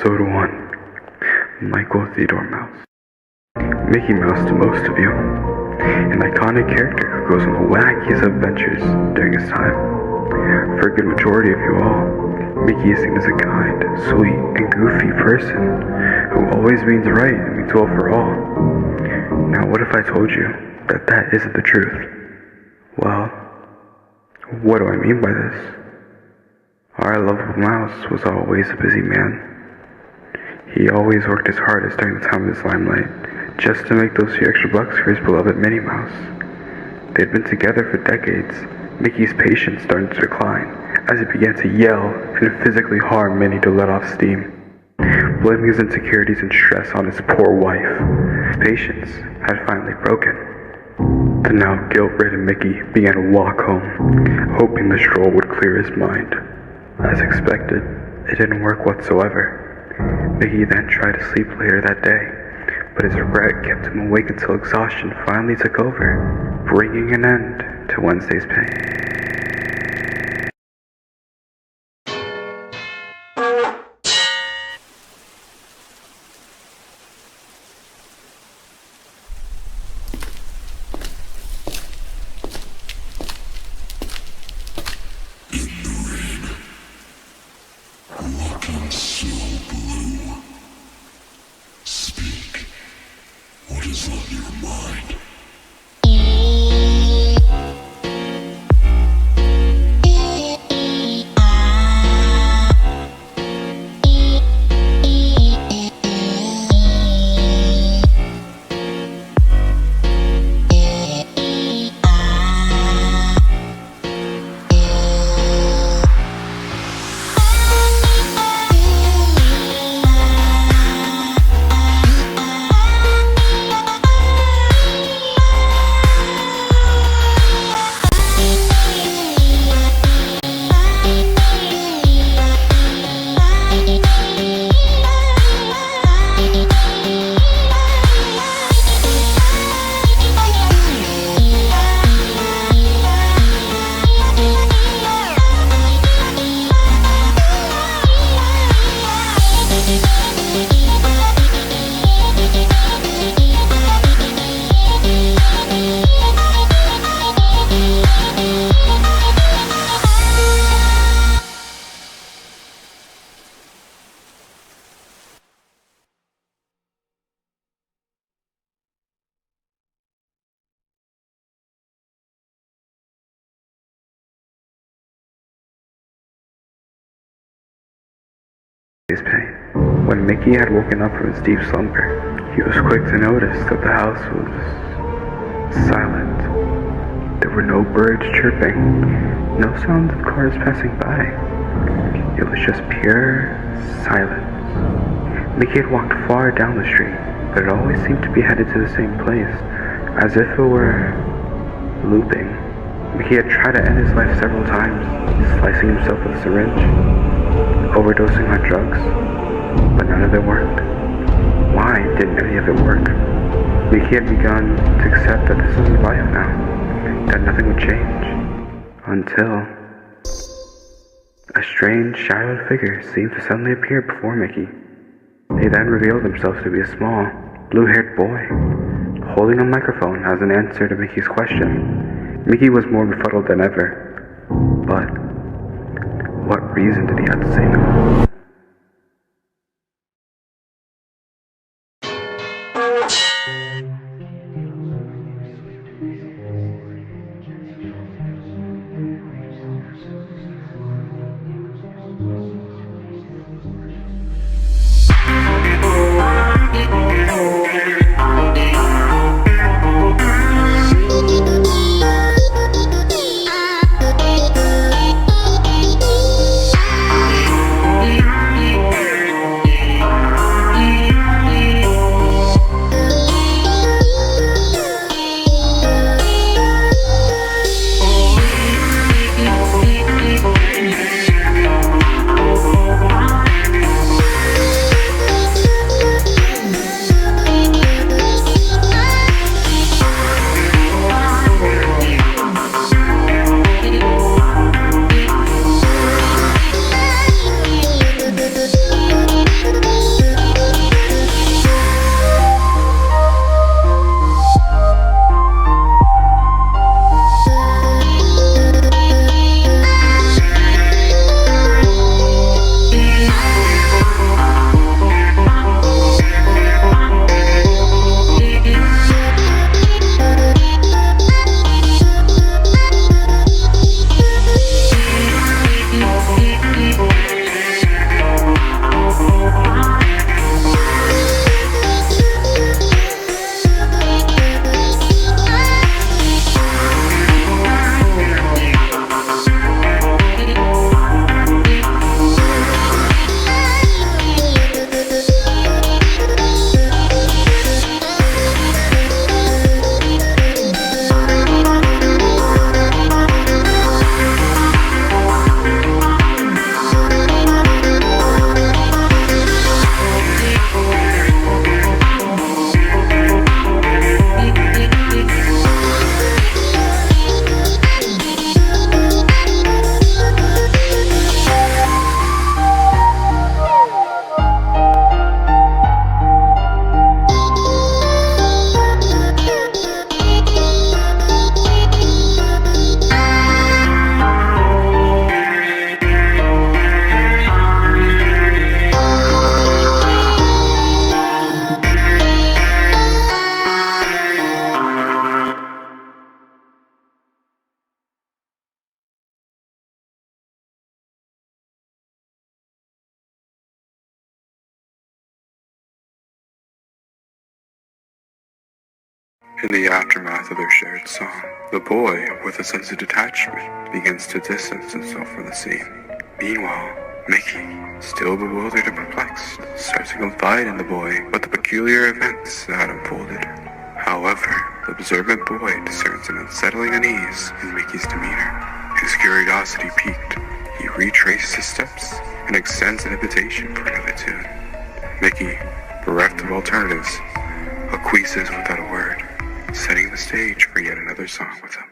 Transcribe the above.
Episode 1, Michael the Dormouse. Mickey Mouse to most of you, an iconic character who goes on the wackiest adventures during his time. For a good majority of you all, Mickey is seen as a kind, sweet, and goofy person who always means right and means well for all. Now what if I told you that that isn't the truth? Well, what do I mean by this? Our lovable mouse was always a busy man. He always worked his hardest during the time of his limelight, just to make those few extra bucks for his beloved Minnie Mouse. They had been together for decades. Mickey's patience started to decline, as he began to yell and physically harm Minnie to let off steam, blaming his insecurities and stress on his poor wife. His patience had finally broken. The now guilt-ridden Mickey began to walk home, hoping the stroll would clear his mind. As expected, it didn't work whatsoever. Mickey then tried to sleep later that day, but his regret kept him awake until exhaustion finally took over, bringing an end to Wednesday's pain. When Mickey had woken up from his deep slumber, he was quick to notice that the house was silent. There were no birds chirping, no sounds of cars passing by. It was just pure silence. Mickey had walked far down the street, but it always seemed to be headed to the same place, as if it were looping. Mickey had tried to end his life several times, slicing himself with a syringe, overdosing on drugs, but none of it worked. Why didn't any of it work? Mickey had begun to accept that this was his life now, that nothing would change, until a strange, shadowed figure seemed to suddenly appear before Mickey. They then revealed themselves to be a small, blue-haired boy, holding a microphone as an answer to Mickey's question. Mickey was more befuddled than ever, but what reason did he have to say no? In the aftermath of their shared song, the boy, with a sense of detachment, begins to distance himself from the scene. Meanwhile, Mickey, still bewildered and perplexed, starts to confide in the boy about the peculiar events that had unfolded. However, the observant boy discerns an unsettling unease in Mickey's demeanor. His curiosity piqued, he retraces his steps and extends an invitation for another tune. Mickey, bereft of alternatives, acquiesces without a word, setting the stage for yet another song with him.